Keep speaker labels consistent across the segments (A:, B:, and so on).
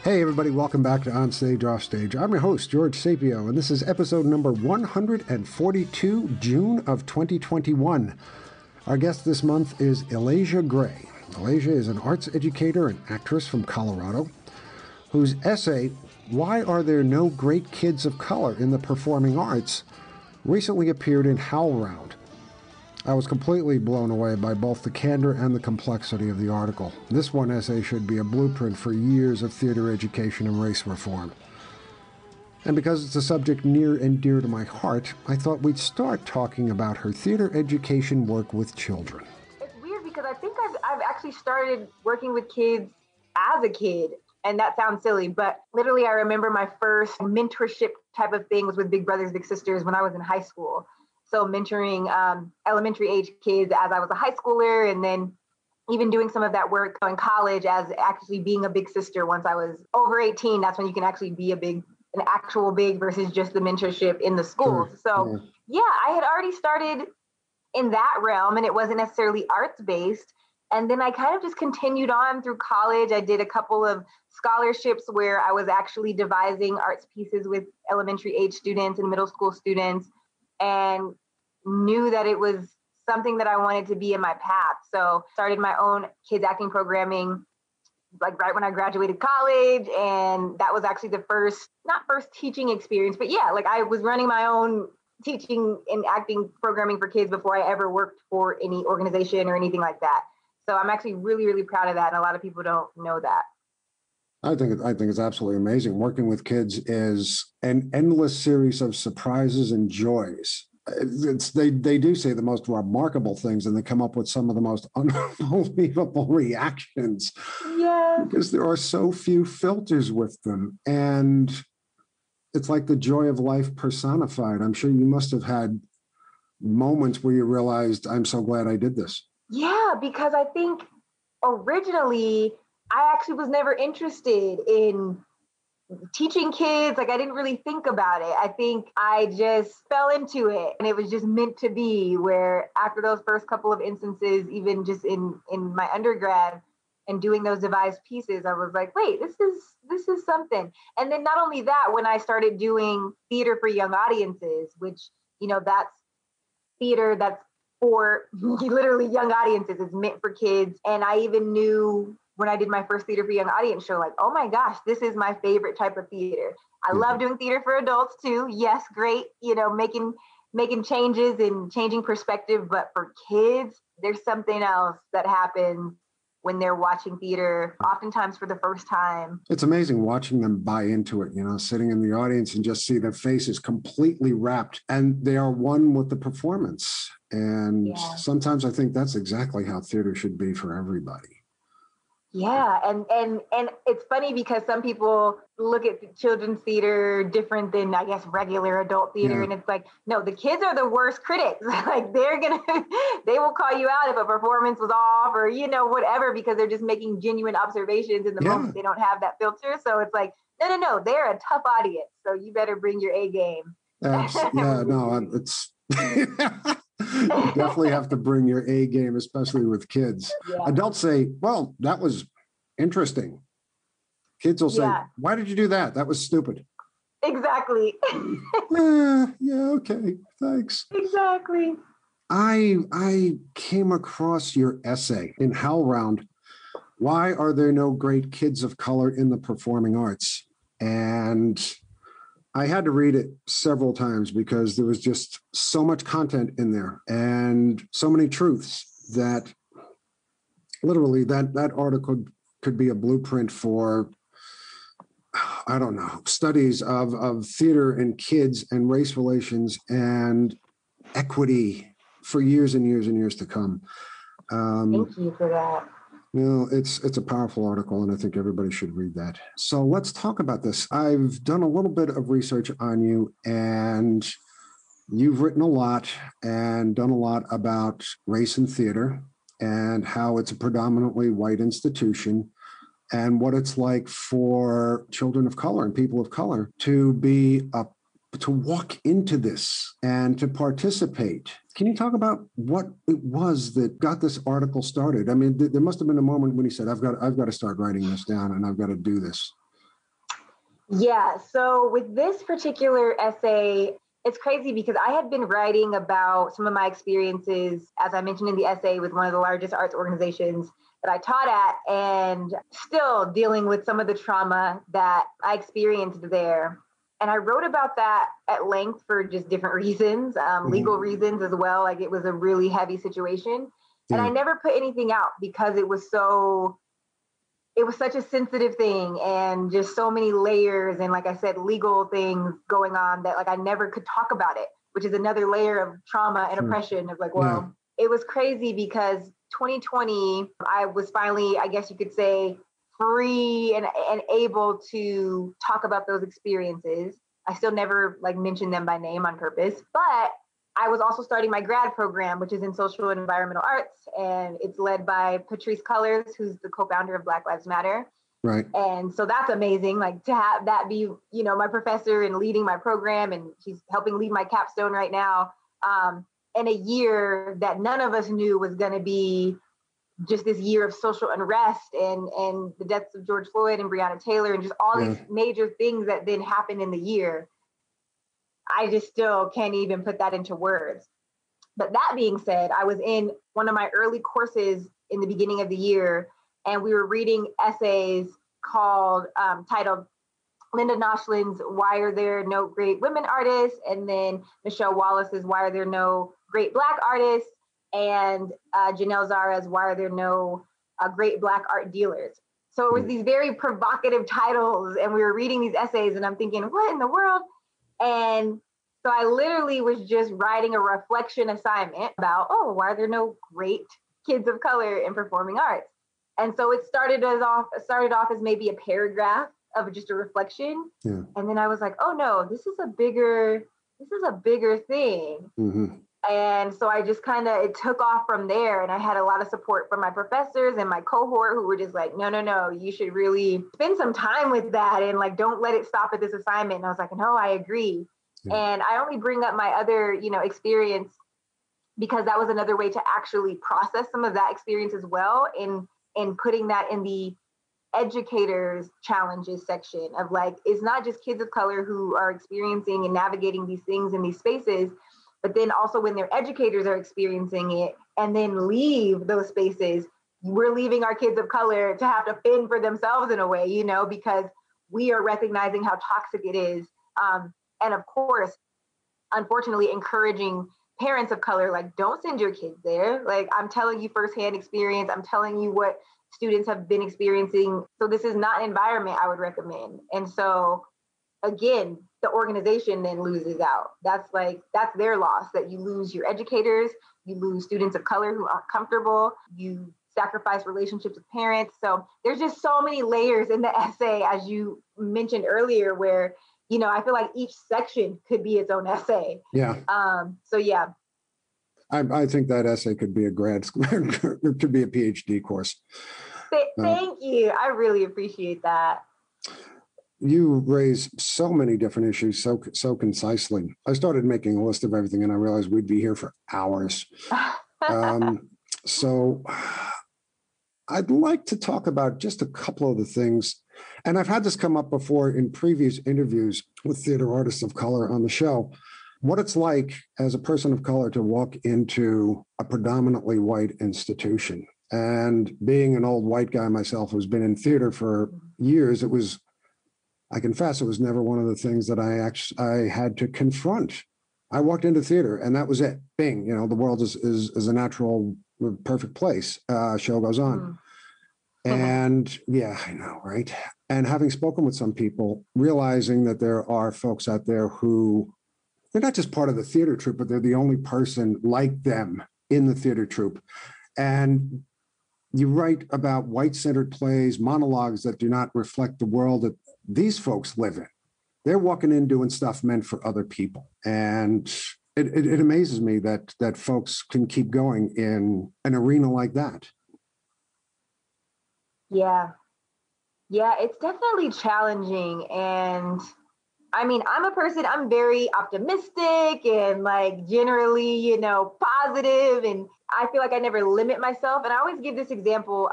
A: Hey everybody, welcome back to On Stage, Off Stage. I'm your host, George Sapio, and this is episode number 142, June of 2021. Our guest this month is Ilasiea Gray. Ilasiea is an arts educator and actress from Colorado, whose essay, Why Are There No Great Kids of Color in the Performing Arts, recently appeared in HowlRound. I was completely blown away by both the candor and the complexity of the article. This one essay should be a blueprint for years of theater education and race reform. And because it's a subject near and dear to my heart, I thought we'd start talking about her theater education work with children.
B: It's weird because I think I've actually started working with kids as a kid. And that sounds silly, but literally I remember my first mentorship type of thing was with Big Brothers Big Sisters when I was in high school. So mentoring elementary age kids as I was a high schooler, and then even doing some of that work in college as actually being a big sister. Once I was over 18, that's when you can actually be an actual big versus just the mentorship in the schools.
A: Sure.
B: So yeah, I had already started in that realm, and it wasn't necessarily arts based. And then I kind of just continued on through college. I did a couple of scholarships where I was actually devising arts pieces with elementary age students and middle school students, and knew that it was something that I wanted to be in my path. So started my own kids acting programming like right when I graduated college. And that was actually the not first teaching experience, but yeah, like I was running my own teaching and acting programming for kids before I ever worked for any organization or anything like that. So I'm actually really, really proud of that. And a lot of people don't know that.
A: I think it's absolutely amazing. Working with kids is an endless series of surprises and joys. They do say the most remarkable things, and they come up with some of the most unbelievable reactions.
B: Yeah.
A: Because there are so few filters with them. And it's like the joy of life personified. I'm sure you must have had moments where you realized, I'm so glad I did this.
B: Yeah, because I think originally I actually was never interested in teaching kids. Like I didn't really think about it. I think I just fell into it, and it was just meant to be, where after those first couple of instances, even just in my undergrad and doing those devised pieces, I was like, wait, this is something. And then not only that, when I started doing theater for young audiences, which, that's theater that's for literally young audiences, it's meant for kids. And I even knew when I did my first theater for young audience show, like, oh my gosh, this is my favorite type of theater. I love doing theater for adults too. Yes, great, making changes and changing perspective. But for kids, there's something else that happens when they're watching theater, oftentimes for the first time.
A: It's amazing watching them buy into it, sitting in the audience and just see their faces completely wrapped, and they are one with the performance. And sometimes I think that's exactly how theater should be for everybody.
B: Yeah, and it's funny because some people look at children's theater different than, I guess, regular adult theater. Yeah. And it's like, no, the kids are the worst critics. Like they will call you out if a performance was off or, whatever, because they're just making genuine observations in the moment. They don't have that filter. So it's like, no, they're a tough audience. So you better bring your A game.
A: It's... You definitely have to bring your A game, especially with kids. Yeah. Adults say, well, that was interesting. Kids will say, why did you do that? That was stupid.
B: Exactly.
A: Okay, thanks.
B: Exactly.
A: I came across your essay in HowlRound, Why Are There No Great Kids of Color in the Performing Arts? And I had to read it several times because there was just so much content in there and so many truths that literally that article could be a blueprint for, I don't know, studies of theater and kids and race relations and equity for years and years and years to come.
B: Thank you for that.
A: It's a powerful article, and I think everybody should read that. So let's talk about this. I've done a little bit of research on you, and you've written a lot and done a lot about race in theater and how it's a predominantly white institution and what it's like for children of color and people of color to walk into this and to participate. Can you talk about what it was that got this article started? I mean, there must have been a moment when he said, I've got to start writing this down and I've got to do this.
B: Yeah. So with this particular essay, it's crazy because I had been writing about some of my experiences, as I mentioned in the essay, with one of the largest arts organizations that I taught at, and still dealing with some of the trauma that I experienced there. And I wrote about that at length for just different reasons, legal reasons as well. Like it was a really heavy situation. And I never put anything out because it was such a sensitive thing and just so many layers and, like I said, legal things going on that like I never could talk about it, which is another layer of trauma and oppression of like, well, it was crazy because 2020 I was finally, I guess you could say, free and able to talk about those experiences. I still never like mentioned them by name on purpose, but I was also starting my grad program, which is in social and environmental arts, and it's led by Patrice Cullors, who's the co-founder of Black Lives Matter.
A: Right.
B: And so that's amazing, like to have that be, my professor and leading my program, and he's helping lead my capstone right now. In a year that none of us knew was going to be just this year of social unrest and the deaths of George Floyd and Breonna Taylor and just all these major things that then happened in the year. I just still can't even put that into words. But that being said, I was in one of my early courses in the beginning of the year, and we were reading essays titled Linda Noshlin's Why Are There No Great Women Artists? And then Michelle Wallace's Why Are There No Great Black Artists? And Janelle Zara's Why Are There No Great Black Art Dealers? So it was these very provocative titles, and we were reading these essays, and I'm thinking, what in the world? And so I literally was just writing a reflection assignment about, why are there no great kids of color in performing arts? And so it started off as maybe a paragraph of just a reflection. Yeah. And then I was like, oh no, this is a bigger thing. Mm-hmm. And so I just it took off from there. And I had a lot of support from my professors and my cohort who were just like, no, you should really spend some time with that. And like, don't let it stop at this assignment. And I was like, no, I agree. Yeah. And I only bring up my other, experience because that was another way to actually process some of that experience as well. In putting that in the educators challenges section of like, it's not just kids of color who are experiencing and navigating these things in these spaces, but then also when their educators are experiencing it and then leave those spaces, we're leaving our kids of color to have to fend for themselves in a way, because we are recognizing how toxic it is. And of course, unfortunately, encouraging parents of color, like, don't send your kids there. Like, I'm telling you firsthand experience. I'm telling you what students have been experiencing. So this is not an environment I would recommend. And so again, the organization then loses out. That's their loss, that you lose your educators, you lose students of color who aren't comfortable, you sacrifice relationships with parents. So there's just so many layers in the essay, as you mentioned earlier, where, I feel like each section could be its own essay.
A: Yeah.
B: So yeah.
A: I think that essay could be a grad school, could be a PhD course.
B: Thank you. I really appreciate that.
A: You raise so many different issues so concisely. I started making a list of everything, and I realized we'd be here for hours. So I'd like to talk about just a couple of the things. And I've had this come up before in previous interviews with theater artists of color on the show, what it's like as a person of color to walk into a predominantly white institution. And being an old white guy myself who's been in theater for years, I confess, it was never one of the things that I had to confront. I walked into theater and that was it. Bing, the world is a natural, perfect place. Show goes on. And yeah, I know, right? And having spoken with some people, realizing that there are folks out there who, they're not just part of the theater troupe, but they're the only person like them in the theater troupe. And you write about white-centered plays, monologues that do not reflect the world that these folks live in. They're walking in doing stuff meant for other people. And it amazes me that folks can keep going in an arena like that.
B: Yeah, it's definitely challenging. And I mean, I'm very optimistic and like generally, positive. And I feel like I never limit myself. And I always give this example.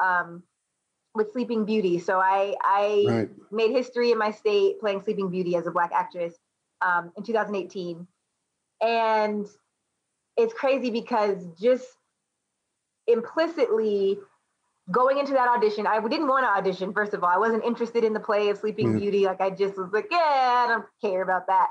B: with Sleeping Beauty. So I
A: Right.
B: made history in my state playing Sleeping Beauty as a Black actress in 2018. And it's crazy because just implicitly going into that audition, I didn't want to audition, first of all. I wasn't interested in the play of Sleeping Beauty. Like, I just was like, yeah, I don't care about that.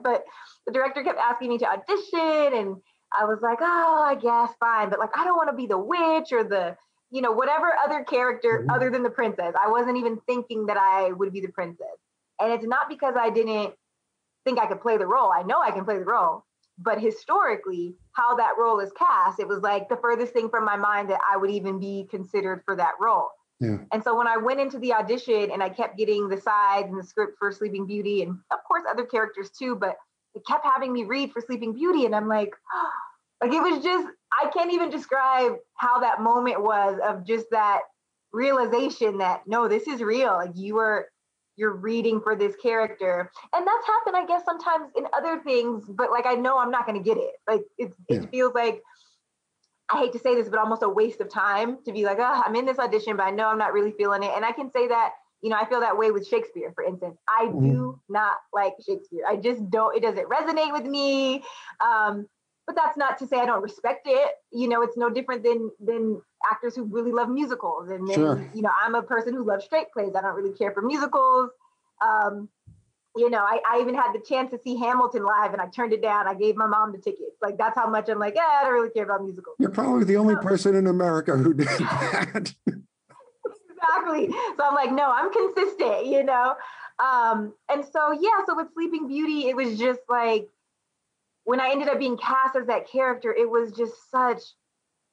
B: But the director kept asking me to audition, and I was like, oh, I guess fine. But like, I don't want to be the witch or the, whatever other character other than the princess. I wasn't even thinking that I would be the princess. And it's not because I didn't think I could play the role. I know I can play the role. But historically, how that role is cast, it was like the furthest thing from my mind that I would even be considered for that role.
A: Yeah.
B: And so when I went into the audition and I kept getting the sides and the script for Sleeping Beauty, and of course other characters too, but it kept having me read for Sleeping Beauty. And I'm like, like, it was just, I can't even describe how that moment was of just that realization that, no, this is real. Like, you're reading for this character. And that's happened, I guess, sometimes in other things, but like, I know I'm not going to get it. Like, it feels like, I hate to say this, but almost a waste of time to be like, oh, I'm in this audition, but I know I'm not really feeling it. And I can say that, I feel that way with Shakespeare, for instance. I do not like Shakespeare. I just don't, it doesn't resonate with me. But that's not to say I don't respect it. It's no different than actors who really love musicals. And then,
A: Sure.
B: I'm a person who loves straight plays. I don't really care for musicals. I even had the chance to see Hamilton live and I turned it down. I gave my mom the tickets. Like, that's how much I'm like, I don't really care about musicals.
A: You're probably the only person in America who did that.
B: Exactly. So I'm like, no, I'm consistent, And so, so with Sleeping Beauty, it was just like, when I ended up being cast as that character, it was just such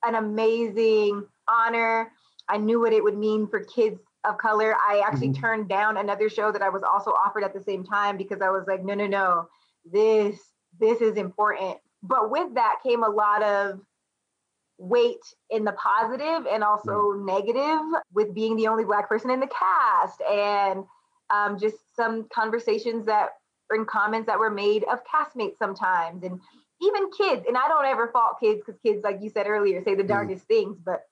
B: an amazing honor. I knew what it would mean for kids of color. I actually turned down another show that I was also offered at the same time because I was like, no, this is important. But with that came a lot of weight in the positive and also negative with being the only Black person in the cast, and just some conversations that and comments that were made of castmates sometimes, and even kids. And I don't ever fault kids, because kids, like you said earlier, say the darndest things. But,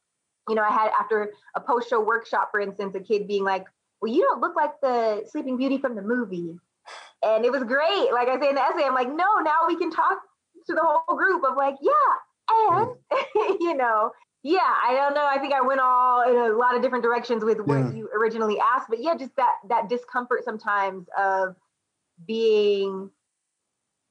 B: I had, after a post-show workshop, for instance, a kid being like, well, you don't look like the Sleeping Beauty from the movie. And it was great. Like I say in the essay, I'm like, no, now we can talk to the whole group of like, and, I don't know. I think I went all in a lot of different directions with what you originally asked. But just that discomfort sometimes of being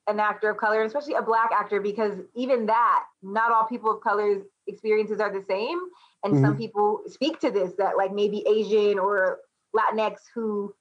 B: an actor of color, especially a Black actor, because even that, not all people of color's experiences are the same. And some people speak to this, that like maybe Asian or Latinx who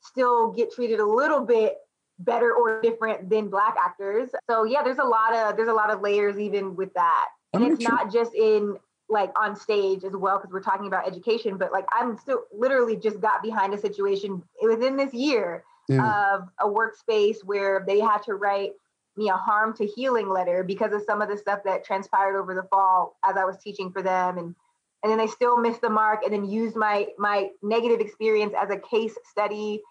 B: still get treated a little bit better or different than Black actors. So there's a lot of layers even with that. And it's not just in like on stage as well, because we're talking about education, but like I'm still literally just got behind a situation within this year of a workspace where they had to write me a harm to healing letter because of some of the stuff that transpired over the fall as I was teaching for them. And then they still missed the mark and then used my negative experience as a case study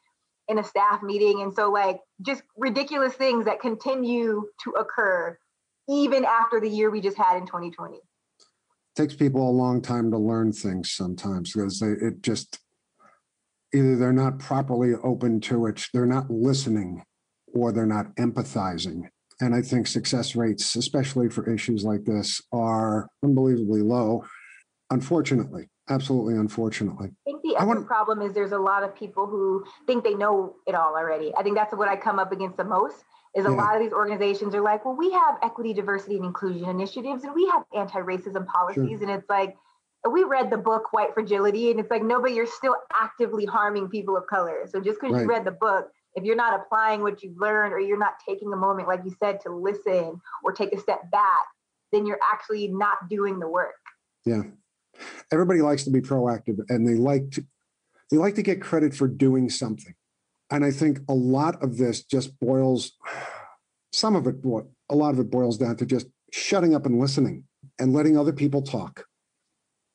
B: in a staff meeting. And so like just ridiculous things that continue to occur even after the year we just had in 2020.
A: Takes people a long time to learn things sometimes because either they're not properly open to it, they're not listening, or they're not empathizing. And I think success rates, especially for issues like this, are unbelievably low, unfortunately. Absolutely, unfortunately.
B: I think the other problem is there's a lot of people who think they know it all already. I think that's what I come up against the most, is a lot of these organizations are like, well, we have equity, diversity, and inclusion initiatives, and we have anti-racism policies. And it's like, we read the book White Fragility, and it's like, no, but you're still actively harming people of color. So just because you read the book, if you're not applying what you've learned, or you're not taking a moment, like you said, to listen or take a step back, then you're actually not doing the work.
A: Yeah. Everybody likes to be proactive, and they like to get credit for doing something. And I think a lot of this just a lot of it boils down to just shutting up and listening and letting other people talk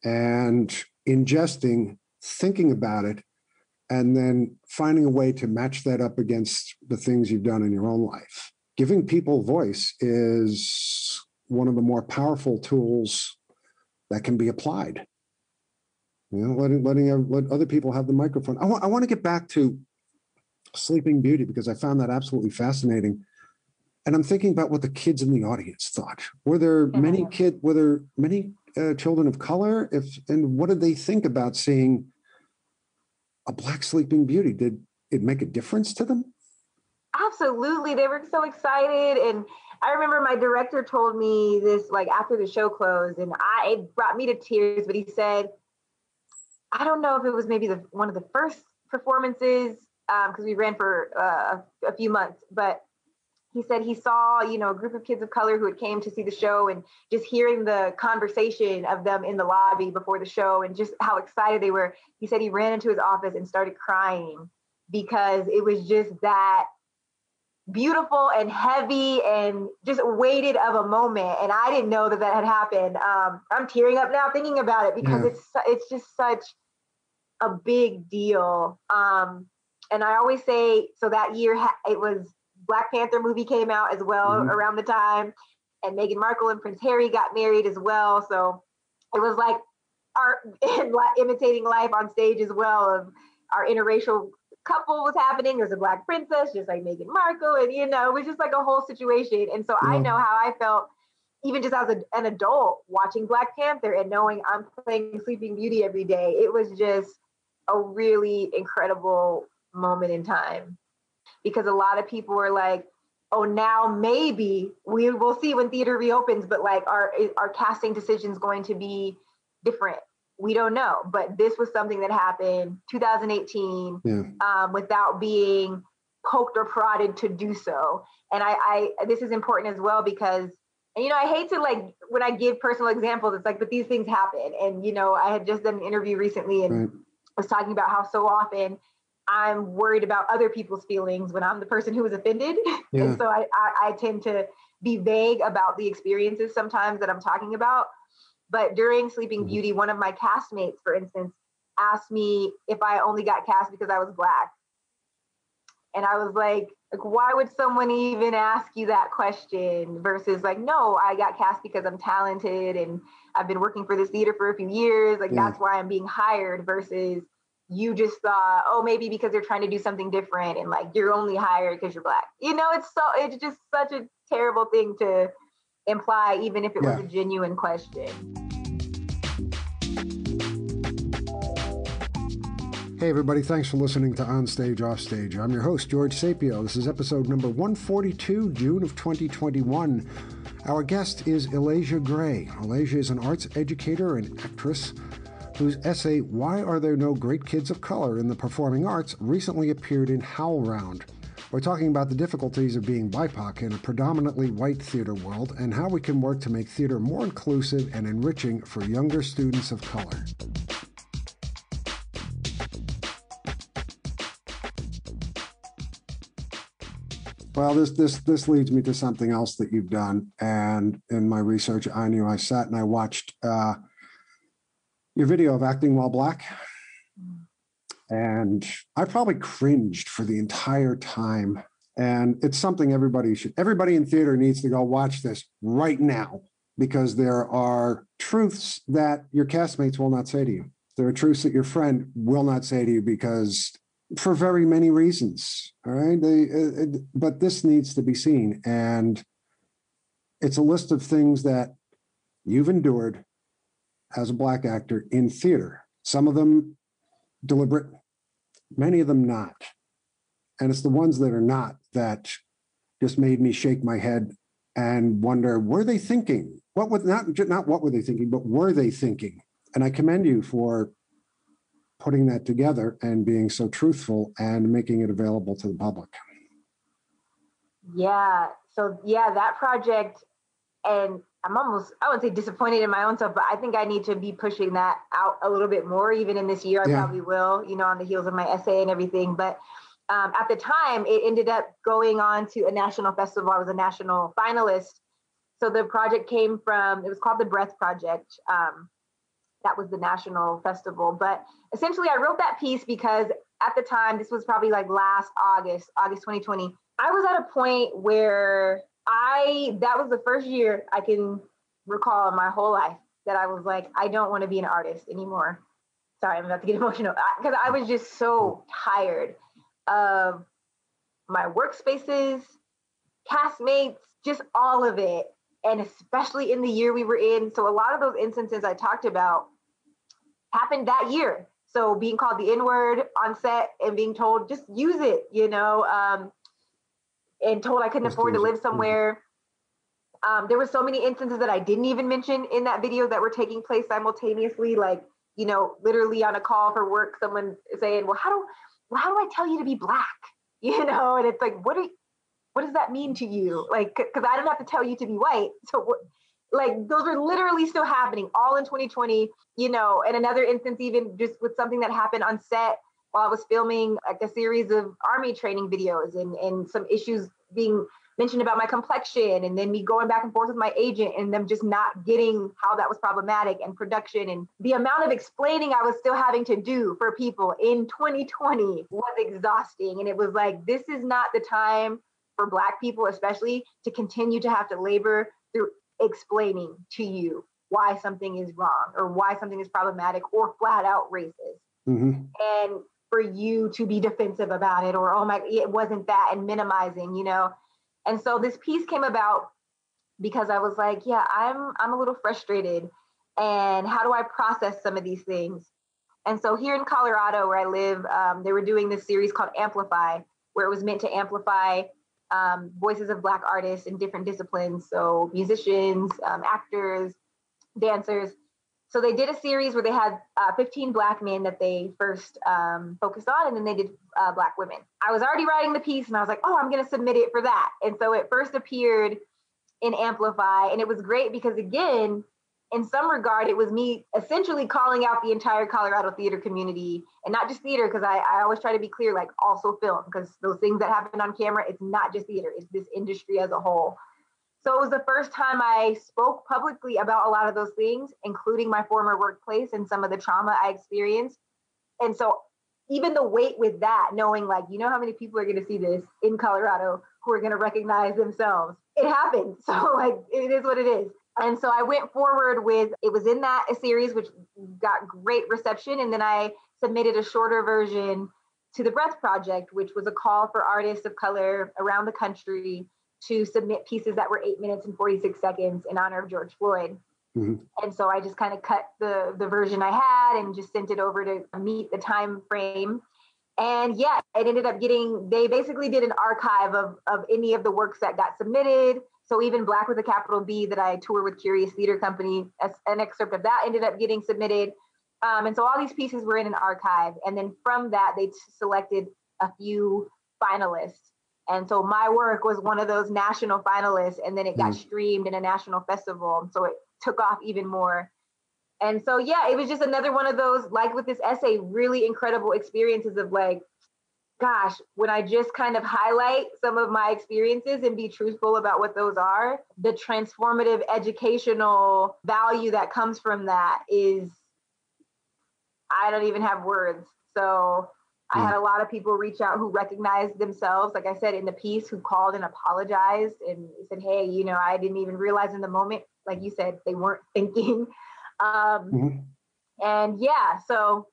A: and ingesting, thinking about it, and then finding a way to match that up against the things you've done in your own life. Giving people voice is one of the more powerful tools that can be applied. Let other people have the microphone. I want to get back to Sleeping Beauty because I found that absolutely fascinating. And I'm thinking about what the kids in the audience thought. Were there many children of color? And what did they think about seeing a Black Sleeping Beauty? Did it make a difference to them?
B: Absolutely. They were so excited. And I remember my director told me this like after the show closed, and it brought me to tears, but he said, I don't know if it was maybe one of the first performances, because we ran for a few months, but he said he saw, a group of kids of color who had came to see the show, and just hearing the conversation of them in the lobby before the show and just how excited they were. He said he ran into his office and started crying because it was just that beautiful and heavy and just weighted of a moment. And I didn't know that had happened. I'm tearing up now thinking about it because it's just such a big deal. And I always say, so that year it was Black Panther movie came out as well around the time, and Meghan Markle and Prince Harry got married as well. So it was like art and imitating life on stage as well of our interracial couple was happening. There's a Black princess, just like Meghan Markle, and it was just like a whole situation. And so I know how I felt, even just as an adult watching Black Panther and knowing I'm playing Sleeping Beauty every day. It was just a really incredible moment in time, because a lot of people were like, oh, now maybe we will see when theater reopens, but like our casting decisions going to be different? We don't know. But this was something that happened 2018 without being poked or prodded to do so. And I this is important as well because, and I hate to like, when I give personal examples, it's like, but these things happen. And, I had just done an interview recently and was talking about how so often I'm worried about other people's feelings when I'm the person who was offended. Yeah. And so I tend to be vague about the experiences sometimes that I'm talking about. But during Sleeping Beauty, one of my castmates, for instance, asked me if I only got cast because I was Black. And I was like, why would someone even ask you that question versus like, no, I got cast because I'm talented and I've been working for this theater for a few years. Like, that's why I'm being hired, versus you just thought, oh, maybe because they're trying to do something different and like you're only hired because you're Black. It's just such a terrible thing to imply, even if it was a genuine question.
A: Hey everybody, thanks for listening to On Stage, Off Stage. I'm your host, George Sapio. This is episode number 142, June of 2021. Our guest is Ilasiea Gray. Ilasiea is an arts educator and actress whose essay, Why Are There No Great Kids of Color in the Performing Arts, recently appeared in HowlRound. We're talking about the difficulties of being BIPOC in a predominantly white theater world and how we can work to make theater more inclusive and enriching for younger students of color. Well, this leads me to something else that you've done. And in my research, I sat and I watched your video of acting while Black. And I probably cringed for the entire time. And it's something everybody in theater needs to go watch this right now, because there are truths that your castmates will not say to you. There are truths that your friend will not say to you because for very many reasons. All right. But this needs to be seen. And it's a list of things that you've endured as a Black actor in theater. Some of them deliberate, many of them not. And it's the ones that are not that just made me shake my head and wonder, were they thinking? Not what were they thinking, but were they thinking? And I commend you for putting that together and being so truthful and making it available to the public.
B: Yeah. So that project, and I wouldn't say disappointed in my own self, but I think I need to be pushing that out a little bit more, even in this year. I probably will, on the heels of my essay and everything. But at the time, it ended up going on to a national festival. I was a national finalist. So the project it was called the Breath Project. That was the national festival. But essentially, I wrote that piece because at the time, this was probably like last August 2020, I was at a point where that was the first year I can recall in my whole life that I was like, I don't want to be an artist anymore. sorry, I'm about to get emotional because I was just so tired of my workspaces, castmates, just all of it. And especially in the year we were in. So a lot of those instances I talked about happened that year. So being called the N-word on set and being told, just use it, and told I couldn't afford to live somewhere. There were so many instances that I didn't even mention in that video that were taking place simultaneously, like, literally on a call for work, someone saying, well, how do I tell you to be black? And it's like, what does that mean to you? Like, because I don't have to tell you to be white. So what, like, those are literally still happening all in 2020, and another instance, even just with something that happened on set while I was filming like a series of Army training videos and some issues being mentioned about my complexion, and then me going back and forth with my agent and them just not getting how that was problematic, and production, and the amount of explaining I was still having to do for people in 2020 was exhausting. And it was like, this is not the time for Black people, especially, to continue to have to labor through explaining to you why something is wrong or why something is problematic or flat out racist.
A: Mm-hmm.
B: And for you to be defensive about it, or, oh my, it wasn't that, and minimizing, And so this piece came about because I was like, yeah, I'm a little frustrated, and how do I process some of these things? And so here in Colorado, where I live, they were doing this series called Amplify, where it was meant to amplify voices of Black artists in different disciplines. So musicians, actors, dancers. So they did a series where they had 15 Black men that they first focused on, and then they did Black women. I was already writing the piece, and I was like, oh, I'm going to submit it for that. And so it first appeared in Amplify, and it was great because, again, in some regard, it was me essentially calling out the entire Colorado theater community, and not just theater, because I always try to be clear, like also film, because those things that happen on camera, it's not just theater, it's this industry as a whole. So it was the first time I spoke publicly about a lot of those things, including my former workplace and some of the trauma I experienced. And so even the weight with that, knowing like, how many people are going to see this in Colorado who are going to recognize themselves, it happened. So like, it is what it is. And so I went forward with, it was in that series, which got great reception. And then I submitted a shorter version to the Breath Project, which was a call for artists of color around the country to submit pieces that were 8 minutes and 46 seconds in honor of George Floyd. Mm-hmm. And so I just kind of cut the version I had and just sent it over to meet the time frame. And yeah, it ended up they basically did an archive of any of the works that got submitted. So even Black with a capital B that I tour with Curious Theater Company, an excerpt of that ended up getting submitted. And so all these pieces were in an archive. And then from that, they selected a few finalists. And so my work was one of those national finalists, and then it got streamed in a national festival. So it took off even more. And so, yeah, it was just another one of those, like with this essay, really incredible experiences of like, gosh, when I just kind of highlight some of my experiences and be truthful about what those are, the transformative educational value that comes from that is, I don't even have words. So I had a lot of people reach out who recognized themselves, like I said, in the piece, who called and apologized and said, hey, I didn't even realize in the moment, like you said, they weren't thinking. And yeah, so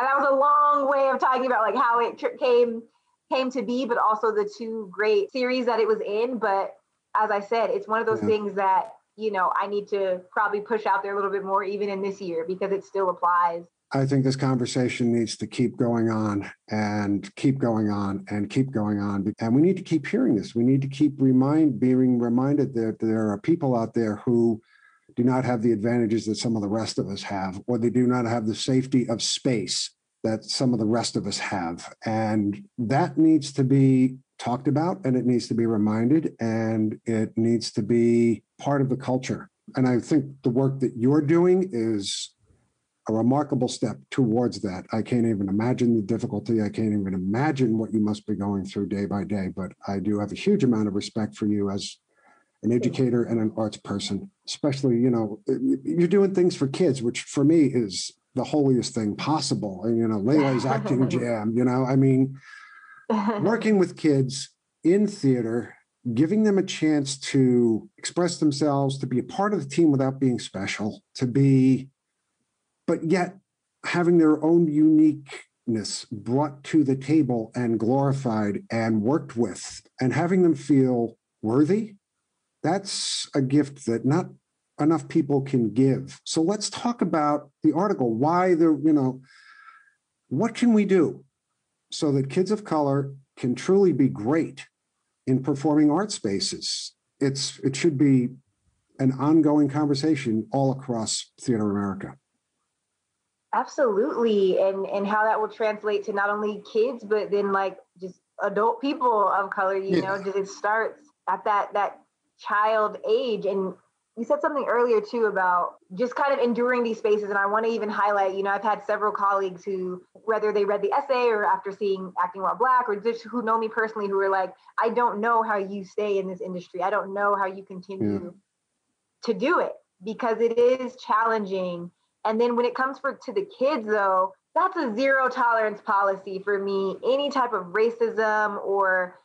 B: that was a long way of talking about like how it came to be, but also the two great series that it was in. But as I said, it's one of those things that, I need to probably push out there a little bit more even in this year, because it still applies.
A: I think this conversation needs to keep going on and keep going on and keep going on. And we need to keep hearing this. We need to keep being reminded that there are people out there who do not have the advantages that some of the rest of us have, or they do not have the safety of space that some of the rest of us have. And that needs to be talked about, and it needs to be reminded, and it needs to be part of the culture. And I think the work that you're doing is a remarkable step towards that. I can't even imagine the difficulty. I can't even imagine what you must be going through day by day, but I do have a huge amount of respect for you as an educator and an arts person, especially, you're doing things for kids, which for me is the holiest thing possible. And, Layla's acting jam, working with kids in theater, giving them a chance to express themselves, to be a part of the team without being special, but yet having their own uniqueness brought to the table and glorified and worked with, and having them feel worthy, that's a gift that not enough people can give. So let's talk about the article. What can we do so that kids of color can truly be great in performing art spaces? It should be an ongoing conversation all across theater America.
B: Absolutely. And how that will translate to not only kids, but then like just adult people of color, just it starts at that child age. And you said something earlier too about just kind of enduring these spaces. And I want to even highlight, I've had several colleagues who, whether they read the essay or after seeing Acting While Black, or just who know me personally, who are like, I don't know how you stay in this industry. I don't know how you continue to do it, because it is challenging. And then when it comes to the kids, though, that's a zero tolerance policy for me. Any type of racism or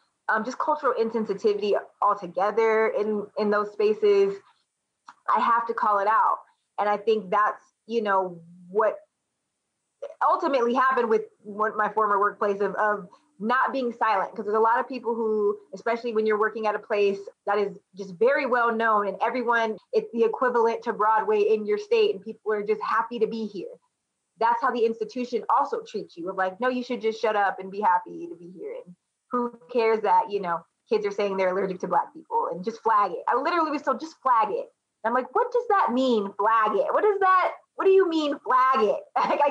B: just cultural insensitivity altogether in those spaces, I have to call it out. And I think that's, what ultimately happened with my former workplace of not being silent, because there's a lot of people who, especially when you're working at a place that is just very well known and everyone, it's the equivalent to Broadway in your state and people are just happy to be here. That's how the institution also treats you, of like, no, you should just shut up and be happy to be here. And who cares that, kids are saying they're allergic to Black people, and just flag it. I literally was told, just flag it. And I'm like, what does that mean, flag it? What do you mean, flag it? Like,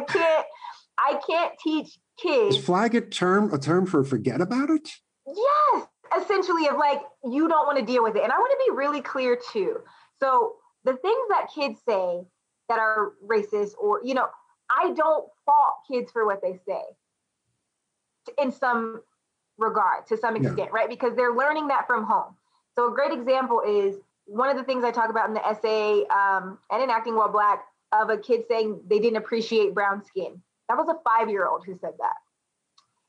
B: I can't teach kids.
A: Is flag it a term for forget about it?
B: Yes, essentially, of like, you don't want to deal with it. And I want to be really clear too. So the things that kids say that are racist, or, I don't fault kids for what they say in some regard, to some extent, right? Because they're learning that from home. So a great example is one of the things I talk about in the essay and in Acting While Black, of a kid saying they didn't appreciate brown skin. That was a 5-year-old who said that.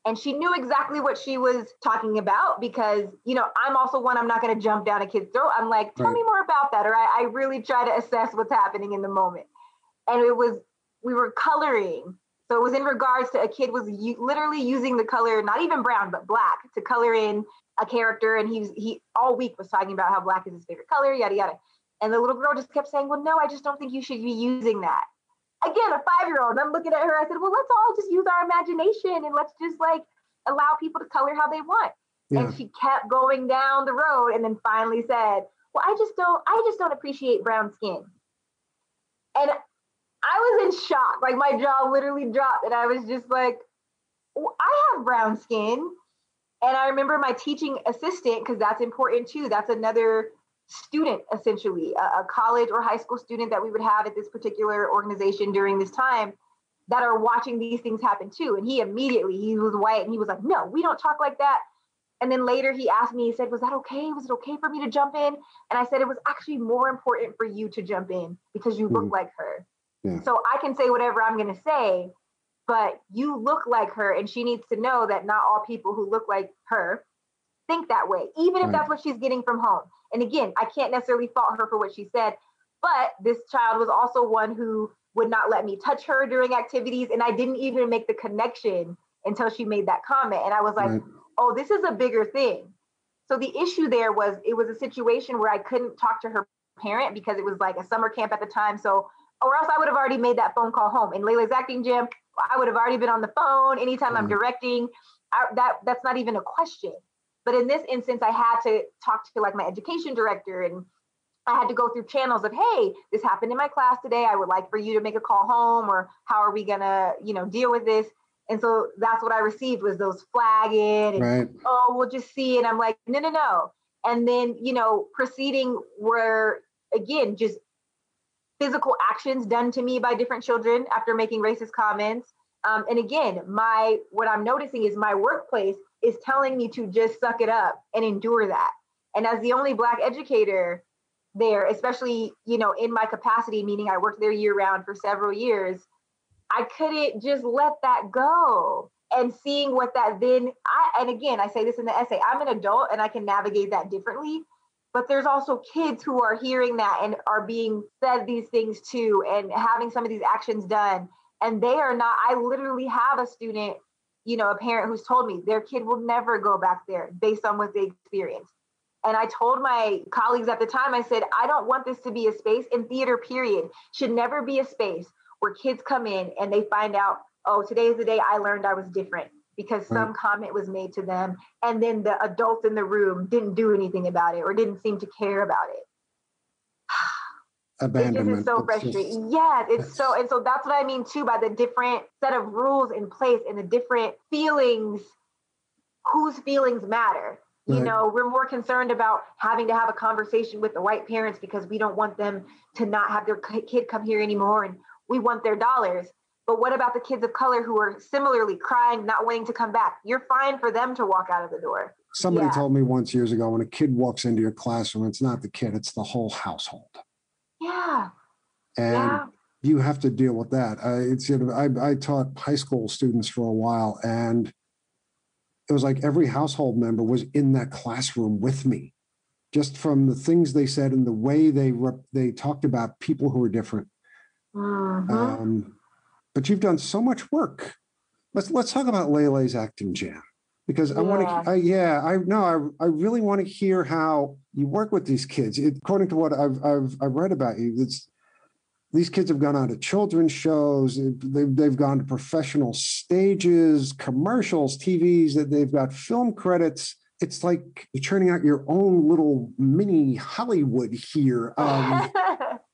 B: And she knew exactly what she was talking about, because, I'm also one, I'm not going to jump down a kid's throat. I'm like, tell me more about that. Or I really try to assess what's happening in the moment. And we were coloring. So it was in regards to a kid was literally using the color, not even brown, but black, to color in a character. And he all week was talking about how black is his favorite color, yada, yada. And the little girl just kept saying, well, no, I just don't think you should be using that. Again, a 5-year-old. And I'm looking at her. I said, well, let's all just use our imagination and let's just like allow people to color how they want. Yeah. And she kept going down the road and then finally said, well, I just don't appreciate brown skin. And I was in shock. Like, my jaw literally dropped. And I was just like, well, I have brown skin. And I remember my teaching assistant, because that's important too. That's another student, essentially, a college or high school student that we would have at this particular organization during this time, that are watching these things happen too. And he was white, and he was like, no, we don't talk like that. And then later he asked me, he said, was that okay? Was it okay for me to jump in? And I said, it was actually more important for you to jump in because you look like her. Yeah. So I can say whatever I'm going to say, but you look like her, and she needs to know that not all people who look like her think that way, even if that's what she's getting from home. And again, I can't necessarily fault her for what she said, but this child was also one who would not let me touch her during activities. And I didn't even make the connection until she made that comment. And I was like, oh, this is a bigger thing. So the issue there was, it was a situation where I couldn't talk to her parent because it was like a summer camp at the time. So, or else I would have already made that phone call home. In Layla's acting gym, I would have already been on the phone. Anytime I'm directing, that's not even a question. But in this instance, I had to talk to like my education director, and I had to go through channels of, hey, this happened in my class today. I would like for you to make a call home, or how are we gonna, deal with this? And so that's what I received, was those flagging and, oh, we'll just see. And I'm like, no. And then, proceeding were, again, just physical actions done to me by different children after making racist comments. And again, what I'm noticing is my workplace is telling me to just suck it up and endure that. And as the only Black educator there, especially, in my capacity, meaning I worked there year round for several years, I couldn't just let that go. And seeing what that then, and again, I say this in the essay, I'm an adult and I can navigate that differently, but there's also kids who are hearing that and are being said these things too, and having some of these actions done. And they are not, I literally have a student, a parent who's told me their kid will never go back there based on what they experienced. And I told my colleagues at the time, I said, I don't want this to be a space, in theater period, should never be a space where kids come in and they find out, oh, today is the day I learned I was different because some comment was made to them. And then the adults in the room didn't do anything about it or didn't seem to care about it.
A: Abandonment.
B: It just is so frustrating. Yes, and so that's what I mean too by the different set of rules in place and the different feelings, whose feelings matter. Right. We're more concerned about having to have a conversation with the white parents because we don't want them to not have their kid come here anymore and we want their dollars. But what about the kids of color who are similarly crying, not wanting to come back? You're fine for them to walk out of the door.
A: Somebody told me once years ago, when a kid walks into your classroom, it's not the kid, it's the whole household.
B: Yeah.
A: And you have to deal with that. I taught high school students for a while, and it was like every household member was in that classroom with me, just from the things they said and the way they talked about people who are different. Mm-hmm. But you've done so much work. Let's talk about Lele's Acting Jam, because I want to. I really want to hear how you work with these kids. According to what I've read about you, these kids have gone on to children's shows. They've gone to professional stages, commercials, TVs. That they've got film credits. It's like you're churning out your own little mini Hollywood here.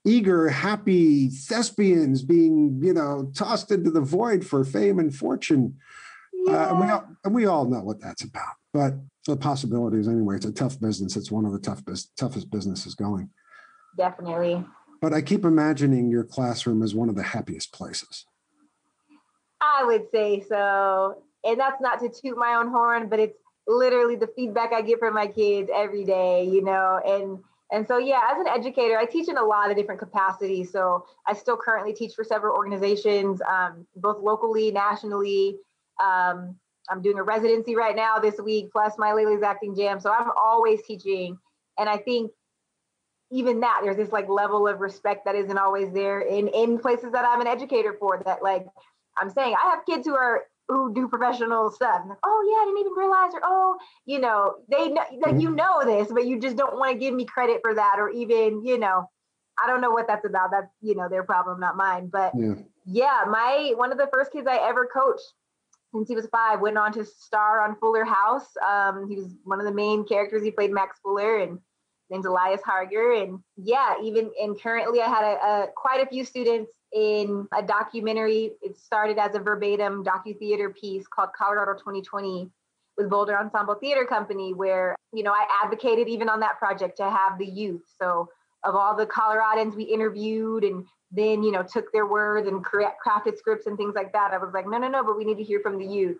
A: Eager, happy thespians being, tossed into the void for fame and fortune. Yeah. And we all know what that's about. But the possibilities, anyway, it's a tough business. It's one of the toughest businesses going.
B: Definitely.
A: But I keep imagining your classroom as one of the happiest places.
B: I would say so. And that's not to toot my own horn, but it's literally the feedback I get from my kids every day, And so, as an educator, I teach in a lot of different capacities. So I still currently teach for several organizations, both locally, nationally. I'm doing a residency right now this week, plus my Lele's Acting Jam. So I'm always teaching. And I think even that, there's this level of respect that isn't always there in places that I'm an educator for, that I'm saying I have kids who do professional stuff. Like, oh yeah, I didn't even realize, or they know, this, but you just don't want to give me credit for that, or even, I don't know what that's about. That's, their problem, not mine. But one of the first kids I ever coached since he was 5 went on to star on Fuller House. He was one of the main characters. He played Max Fuller, and named Elias Harger. And currently I had quite a few students in a documentary. It started as a verbatim docu-theater piece called Colorado 2020 with Boulder Ensemble Theater Company, where, I advocated even on that project to have the youth. So of all the Coloradans we interviewed and then, took their words and crafted scripts and things like that, I was like, no, but we need to hear from the youth.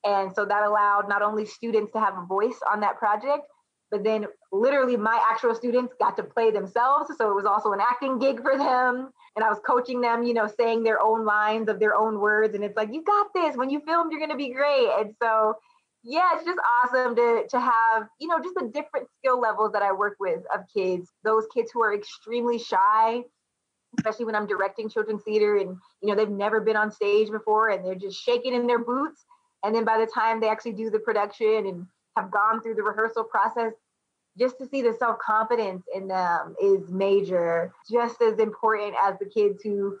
B: And so that allowed not only students to have a voice on that project, but then literally my actual students got to play themselves. So it was also an acting gig for them. And I was coaching them, saying their own lines of their own words. And it's like, you got this. When you film, you're going to be great. And so, it's just awesome to have, just the different skill levels that I work with of kids, those kids who are extremely shy, especially when I'm directing children's theater and, they've never been on stage before and they're just shaking in their boots. And then by the time they actually do the production and have gone through the rehearsal process, just to see the self-confidence in them is major, just as important as the kids who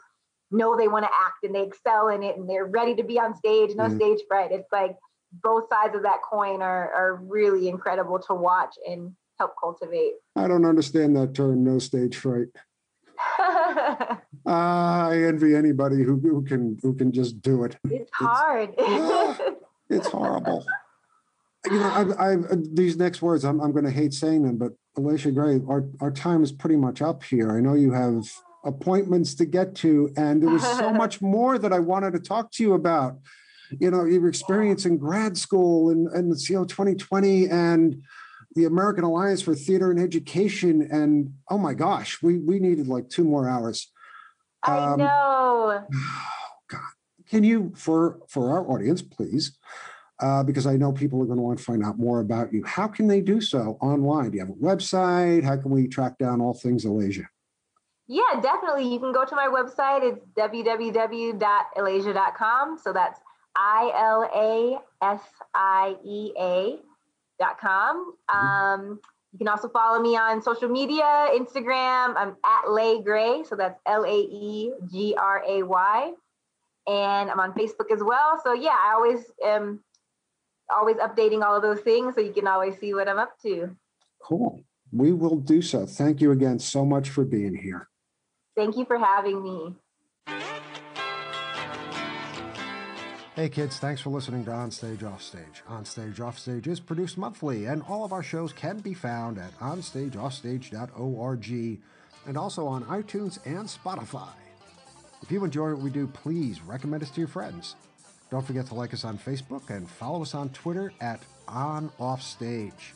B: know they want to act and they excel in it and they're ready to be on stage, no stage fright. It's like both sides of that coin are really incredible to watch and help cultivate.
A: I don't understand that term, no stage fright. I envy anybody who can just do it.
B: It's hard.
A: It's horrible. I these next words, I'm going to hate saying them, but Ilasiea Gray, our time is pretty much up here. I know you have appointments to get to, and there was so much more that I wanted to talk to you about. Your experience in grad school and the CO 2020 and the American Alliance for Theater and Education. And oh my gosh, we needed 2 more hours.
B: I know.
A: God. Can you, for our audience, please, because I know people are going to want to find out more about you. How can they do so online? Do you have a website? How can we track down all things Ilasiea?
B: Yeah, definitely. You can go to my website. It's www.ilasiea.com. So that's ILASIEA.com. You can also follow me on social media, Instagram. I'm at Lay Gray. So that's LAEGRAY. And I'm on Facebook as well. So yeah, I always am always updating all of those things. So you can always see what I'm up to.
A: Cool. We will do so. Thank you again so much for being here.
B: Thank you for having me.
A: Hey kids, thanks for listening to Onstage Offstage. Onstage Offstage is produced monthly, and all of our shows can be found at onstageoffstage.org and also on iTunes and Spotify. If you enjoy what we do, please recommend us to your friends. Don't forget to like us on Facebook and follow us on Twitter at OnOffStage.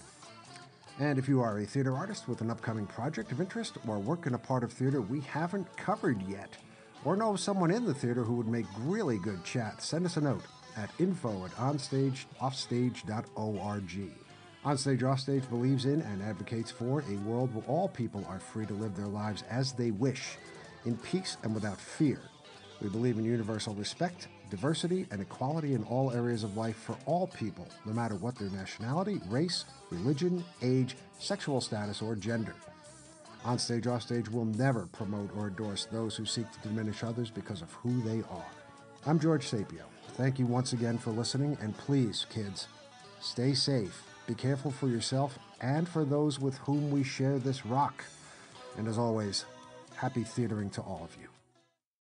A: And if you are a theater artist with an upcoming project of interest or work in a part of theater we haven't covered yet, or know of someone in the theater who would make really good chat, send us a note at info@onstageoffstage.org. Onstage Offstage believes in and advocates for a world where all people are free to live their lives as they wish, in peace and without fear. We believe in universal respect, diversity, and equality in all areas of life for all people, no matter what their nationality, race, religion, age, sexual status, or gender. Onstage Offstage will never promote or endorse those who seek to diminish others because of who they are. I'm George Sapio. Thank you once again for listening, and please, kids, stay safe, be careful for yourself and for those with whom we share this rock. And as always, happy theatering to all of you.